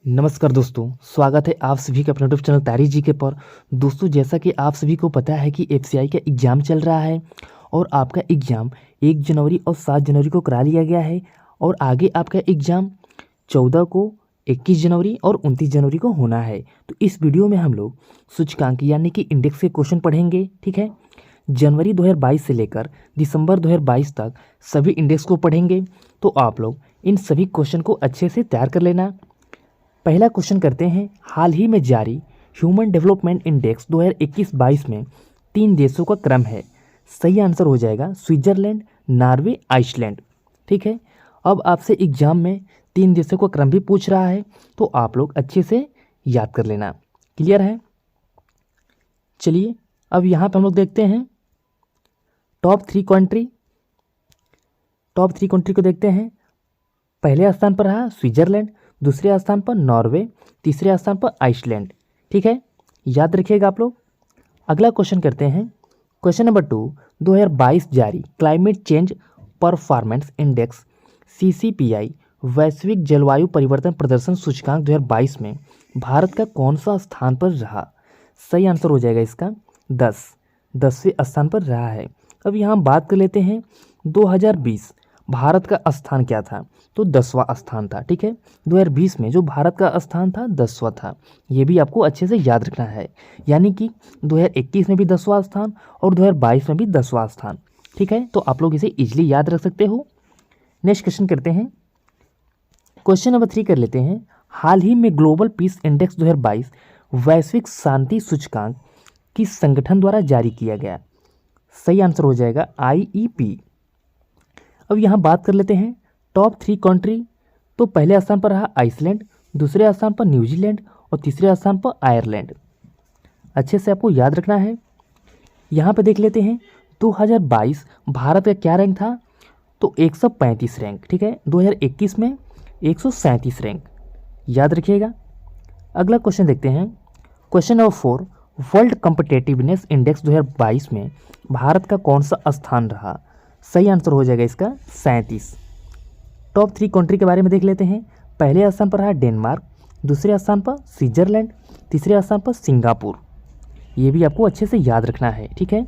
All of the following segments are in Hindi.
नमस्कार दोस्तों, स्वागत है आप सभी का अपने यूट्यूब चैनल तारिक जी के पर। दोस्तों, जैसा कि आप सभी को पता है कि एफसीआई का एग्ज़ाम चल रहा है और आपका एग्ज़ाम 1 जनवरी और 7 जनवरी को करा लिया गया है और आगे आपका एग्ज़ाम 14 को, 21 जनवरी और 29 जनवरी को होना है। तो इस वीडियो में हम लोग सूचकांक यानी कि इंडेक्स के क्वेश्चन पढ़ेंगे। ठीक है, जनवरी 2022 से लेकर दिसंबर 2022 तक सभी इंडेक्स को पढ़ेंगे। तो आप लोग इन सभी क्वेश्चन को अच्छे से तैयार कर लेना। पहला क्वेश्चन करते हैं। हाल ही में जारी ह्यूमन डेवलपमेंट इंडेक्स 2021-22 में 3 देशों का क्रम है। सही आंसर हो जाएगा स्विट्जरलैंड, नॉर्वे, आइसलैंड। ठीक है, अब आपसे एग्जाम में 3 देशों का क्रम भी पूछ रहा है, तो आप लोग अच्छे से याद कर लेना। क्लियर है? चलिए अब यहाँ पर हम लोग देखते हैं टॉप थ्री कंट्री को देखते हैं। पहले स्थान पर रहा स्विट्जरलैंड, दूसरे स्थान पर नॉर्वे, तीसरे स्थान पर आइसलैंड। ठीक है, याद रखिएगा आप लोग। अगला क्वेश्चन करते हैं। क्वेश्चन नंबर 2, 2022 जारी climate change performance index CCPI वैश्विक जलवायु परिवर्तन प्रदर्शन सूचकांक 2022 में भारत का कौन सा स्थान पर रहा? सही आंसर हो जाएगा इसका 10वें स्थान पर रहा है। अब यहाँ हम बात कर लेते हैं 2020 भारत का स्थान क्या था, तो 10वां स्थान था। ठीक है, 2020 में जो भारत का स्थान था 10वां था। ये भी आपको अच्छे से याद रखना है, यानी कि 2021 में भी 10वां स्थान और 2022 में भी 10वां स्थान। ठीक है, तो आप लोग इसे इजीली याद रख सकते हो। नेक्स्ट क्वेश्चन करते हैं। क्वेश्चन नंबर 3 कर लेते हैं। हाल ही में ग्लोबल पीस इंडेक्स 2022 वैश्विक शांति सूचकांक किस संगठन द्वारा जारी किया गया? सही आंसर हो जाएगा IEP। अब यहाँ बात कर लेते हैं टॉप 3 कंट्री। तो पहले स्थान पर रहा आइसलैंड, दूसरे स्थान पर न्यूजीलैंड और तीसरे स्थान पर आयरलैंड। अच्छे से आपको याद रखना है। यहाँ पे देख लेते हैं 2022 भारत का क्या रैंक था, तो 135 रैंक। ठीक है, 2021 में 137 रैंक। याद रखिएगा। अगला क्वेश्चन देखते हैं। Question number 4, world competitiveness index 2022 में भारत का कौन सा स्थान रहा? सही आंसर हो जाएगा इसका 37। टॉप 3 कंट्री के बारे में देख लेते हैं। पहले स्थान पर रहा डेनमार्क, दूसरे स्थान पर स्विट्जरलैंड, तीसरे स्थान पर सिंगापुर। ये भी आपको अच्छे से याद रखना है। ठीक है,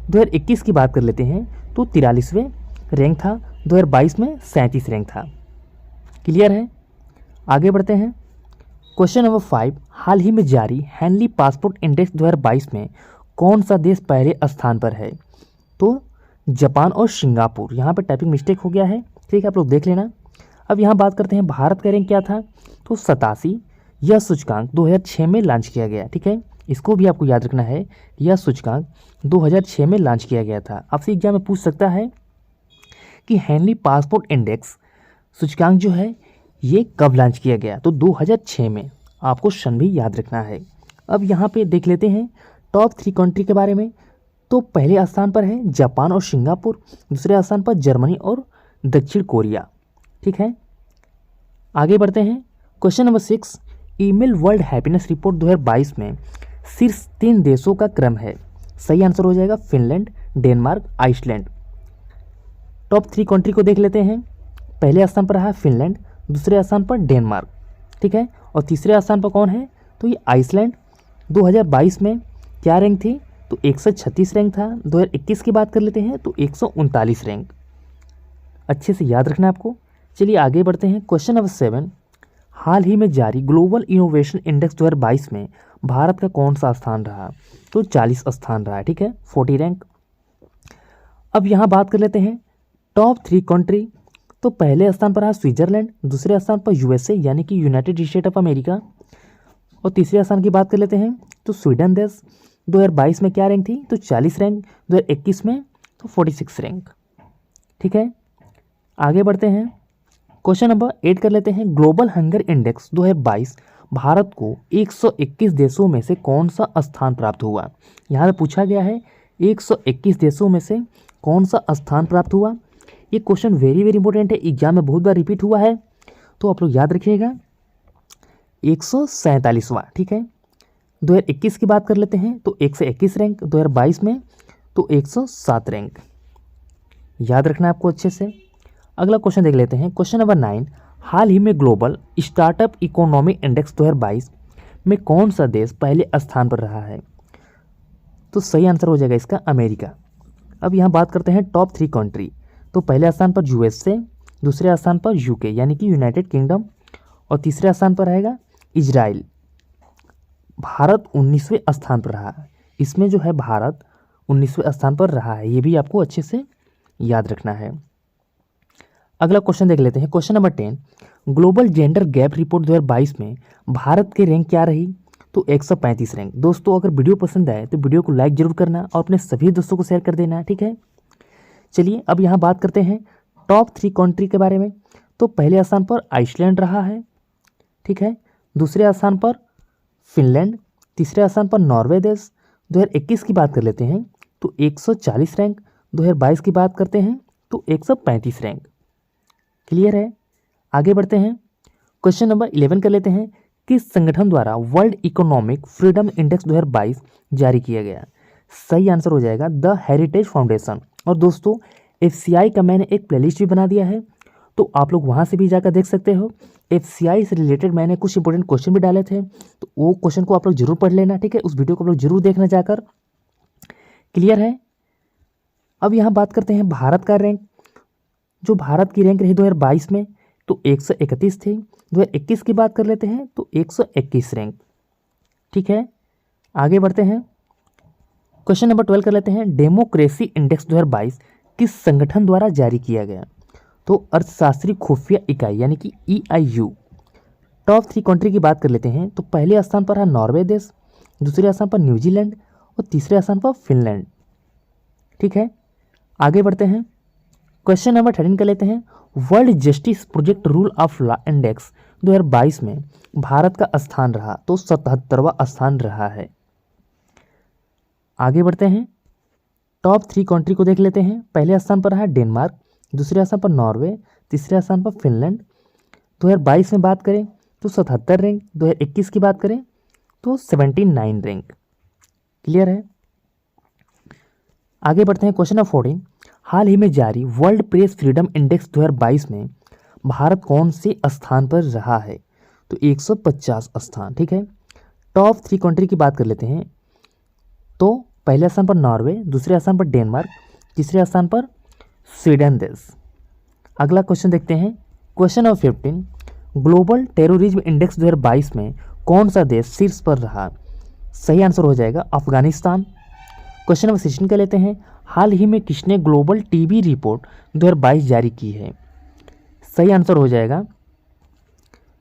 2021 की बात कर लेते हैं तो 43वें रैंक था, 2022 में 37 रैंक था। क्लियर है? आगे बढ़ते हैं। क्वेश्चन नंबर 5, हाल ही में जारी हेनली पासपोर्ट इंडेक्स 2022 में कौन सा देश पहले स्थान पर है? तो जापान और सिंगापुर। यहाँ पे टाइपिंग मिस्टेक हो गया है। ठीक है, आप लोग देख लेना। अब यहाँ बात करते हैं भारत का रैंक क्या था, तो 87। यह सूचकांक 2006 में लॉन्च किया गया। ठीक है, इसको भी आपको याद रखना है। यह सूचकांक 2006 में लॉन्च किया गया था। आपसे एग्जाम में पूछ सकता है कि हेनली पासपोर्ट इंडेक्स सूचकांक जो है ये कब लॉन्च किया गया, तो 2006 में। आपको सन भी याद रखना है। अब यहाँ पे देख लेते हैं टॉप 3 कंट्री के बारे में। तो पहले स्थान पर है जापान और सिंगापुर, दूसरे स्थान पर जर्मनी और दक्षिण कोरिया। ठीक है, आगे बढ़ते हैं। Question number 6, email world happiness report 2022 में शीर्ष 3 देशों का क्रम है। सही आंसर हो जाएगा Finland, Denmark, Iceland. Top 3 country को देख लेते हैं। पहले स्थान पर रहा फिनलैंड, दूसरे स्थान पर डेनमार्क। ठीक है, और तीसरे स्थान पर कौन है, तो ये आइसलैंड। 2022 में क्या रैंक थी, तो 136 रैंक था। 2021 की बात कर लेते हैं तो 139 रैंक। अच्छे से याद रखना है आपको। चलिए आगे बढ़ते हैं। क्वेश्चन नंबर 7, हाल ही में जारी ग्लोबल इनोवेशन इंडेक्स 2022 में भारत का कौन सा स्थान रहा? तो 40 स्थान रहा है। ठीक है, 40 रैंक। अब यहाँ बात कर लेते हैं टॉप 3 कंट्री। तो पहले स्थान पर रहा स्विट्जरलैंड, दूसरे स्थान पर USA यानी कि यूनाइटेड स्टेट ऑफ अमेरिका, और तीसरे स्थान की बात कर लेते हैं तो स्वीडन देश। 2022 में क्या रैंक थी, तो 40 रैंक। 2021 में तो 46 रैंक। ठीक है, आगे बढ़ते हैं। क्वेश्चन नंबर 8 कर लेते हैं। ग्लोबल हंगर इंडेक्स 2022 भारत को 121 देशों में से कौन सा स्थान प्राप्त हुआ? यहाँ पे पूछा गया है 121 देशों में से कौन सा स्थान प्राप्त हुआ। ये क्वेश्चन वेरी वेरी इंपॉर्टेंट है, एग्जाम में बहुत बार रिपीट हुआ है, तो आप लोग याद रखिएगा। 147वां। ठीक है, 2021 की बात कर लेते हैं तो 121 रैंक, 2022 में तो 107 रैंक। याद रखना है आपको अच्छे से। अगला क्वेश्चन देख लेते हैं। क्वेश्चन नंबर 9, हाल ही में ग्लोबल स्टार्टअप इकोनॉमी इंडेक्स 2022 में कौन सा देश पहले स्थान पर रहा है? तो सही आंसर हो जाएगा इसका अमेरिका। अब यहाँ बात करते हैं टॉप 3 कंट्री। तो पहले स्थान पर यूएसए, दूसरे स्थान पर यूके यानी कि यूनाइटेड किंगडम, और तीसरे स्थान पर रहेगा इजराइल। भारत 19वें स्थान पर रहा है। इसमें जो है भारत 19वें स्थान पर रहा है, ये भी आपको अच्छे से याद रखना है। अगला क्वेश्चन देख लेते हैं। Question number 10, global gender gap report 2022 में भारत की रैंक क्या रही? तो 135 रैंक। दोस्तों अगर वीडियो पसंद आए तो वीडियो को लाइक जरूर करना और अपने सभी दोस्तों को शेयर कर देना, ठीक है। चलिए अब यहाँ बात करते हैं टॉप 3 कंट्री के बारे में। तो पहले स्थान पर आइसलैंड रहा है, ठीक है। दूसरे स्थान पर फिनलैंड, तीसरे स्थान पर नॉर्वे देश। 2021 की बात कर लेते हैं तो 140 रैंक, 2022 की बात करते हैं तो 135 रैंक। क्लियर है? आगे बढ़ते हैं। क्वेश्चन नंबर 11 कर लेते हैं। किस संगठन द्वारा वर्ल्ड इकोनॉमिक फ्रीडम इंडेक्स 2022 जारी किया गया? सही आंसर हो जाएगा द हेरिटेज फाउंडेशन। और दोस्तों एफसीआई का मैंने एक प्लेलिस्ट भी बना दिया है, तो आप लोग वहाँ से भी जाकर देख सकते हो। एफसीआई से रिलेटेड मैंने कुछ इंपॉर्टेंट क्वेश्चन भी डाले थे, तो वो क्वेश्चन को आप लोग जरूर पढ़ लेना, ठीक है। उस वीडियो को आप लोग जरूर देखना जाकर। क्लियर है? अब यहाँ बात करते हैं भारत का रैंक। जो भारत की रैंक रही 2022 में तो 131 थी। 2021 की बात कर लेते हैं तो 121 रैंक, ठीक है। आगे बढ़ते हैं। क्वेश्चन नंबर 12 कर लेते हैं। डेमोक्रेसी इंडेक्स 2022 किस संगठन द्वारा जारी किया गया? तो अर्थशास्त्री खुफिया इकाई यानी कि EIU। टॉप 3 कंट्री की बात कर लेते हैं तो पहले स्थान पर है नॉर्वे देश, दूसरे स्थान पर न्यूजीलैंड और तीसरे स्थान पर फिनलैंड, ठीक है। आगे बढ़ते हैं। क्वेश्चन नंबर 13 कर लेते हैं। World justice project rule of law index 2022 में भारत का स्थान रहा तो 77वां स्थान रहा है। आगे बढ़ते हैं। टॉप 3 कंट्री को देख लेते हैं। पहले स्थान पर है डेनमार्क, दूसरे स्थान पर नॉर्वे, तीसरे स्थान पर फिनलैंड। 2022 में बात करें तो 77 रैंक, 2021 की बात करें तो 79 रैंक। क्लियर है? आगे बढ़ते हैं। क्वेश्चन नंबर 14, हाल ही में जारी वर्ल्ड प्रेस फ्रीडम इंडेक्स 2022 में भारत कौन से स्थान पर रहा है? तो 150 स्थान, ठीक है। टॉप 3 कंट्री की बात कर लेते हैं तो पहले स्थान पर नॉर्वे, दूसरे स्थान पर डेनमार्क, तीसरे स्थान पर स्वीडन देश। अगला क्वेश्चन देखते हैं। Question number 15, global terrorism index 2022 में कौन सा देश शीर्ष पर रहा? सही आंसर हो जाएगा अफगानिस्तान। क्वेश्चन नंबर 16 का लेते हैं। हाल ही में किसने ग्लोबल टीबी रिपोर्ट 2022 जारी की है? सही आंसर हो जाएगा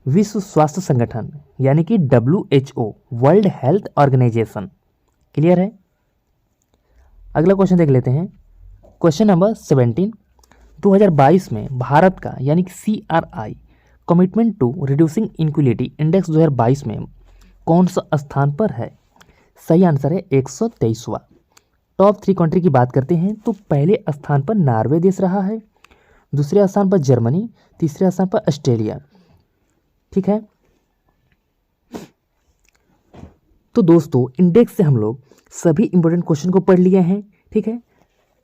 विश्व स्वास्थ्य संगठन यानी कि WHO, world health organization. Clear है? अगला क्वेश्चन देख लेते हैं। क्वेश्चन नंबर 17, 2022 में भारत का यानी कि CRI commitment to reducing inequality index 2022 में कौन सा स्थान पर है? सही आंसर है 123वां। टॉप 3 कंट्री की बात करते हैं तो पहले स्थान पर नॉर्वे देश रहा है, दूसरे स्थान पर जर्मनी, तीसरे स्थान पर ऑस्ट्रेलिया, ठीक है। तो दोस्तों इंडेक्स से हम लोग सभी इंपॉर्टेंट क्वेश्चन को पढ़ लिए हैं, ठीक है।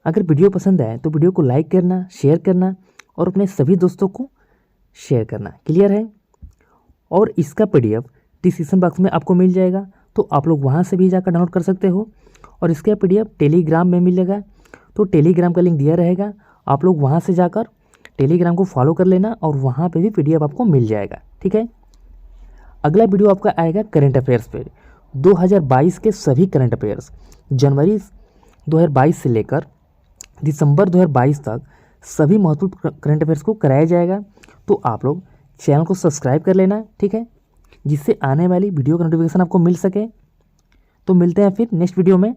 अगर वीडियो पसंद आए तो वीडियो को लाइक करना, शेयर करना और अपने सभी दोस्तों को शेयर करना। क्लियर है? और इसका PDF डिस्क्रिप्शन बॉक्स में आपको मिल जाएगा, तो आप लोग वहाँ से भी जाकर डाउनलोड कर सकते हो। और इसका PDF टेलीग्राम में मिलेगा, तो टेलीग्राम का लिंक दिया रहेगा, आप लोग वहाँ से जाकर टेलीग्राम को फॉलो कर लेना और वहाँ पे भी PDF आपको मिल जाएगा, ठीक है। अगला वीडियो आपका आएगा करंट अफेयर्स पे। 2022 के सभी करंट अफेयर्स जनवरी 2022 से लेकर दिसंबर 2022 तक सभी महत्वपूर्ण करंट अफेयर्स को कराया जाएगा। तो आप लोग चैनल को सब्सक्राइब कर लेना, ठीक है, जिससे आने वाली वीडियो का नोटिफिकेशन आपको मिल सके। तो मिलते हैं फिर नेक्स्ट वीडियो में।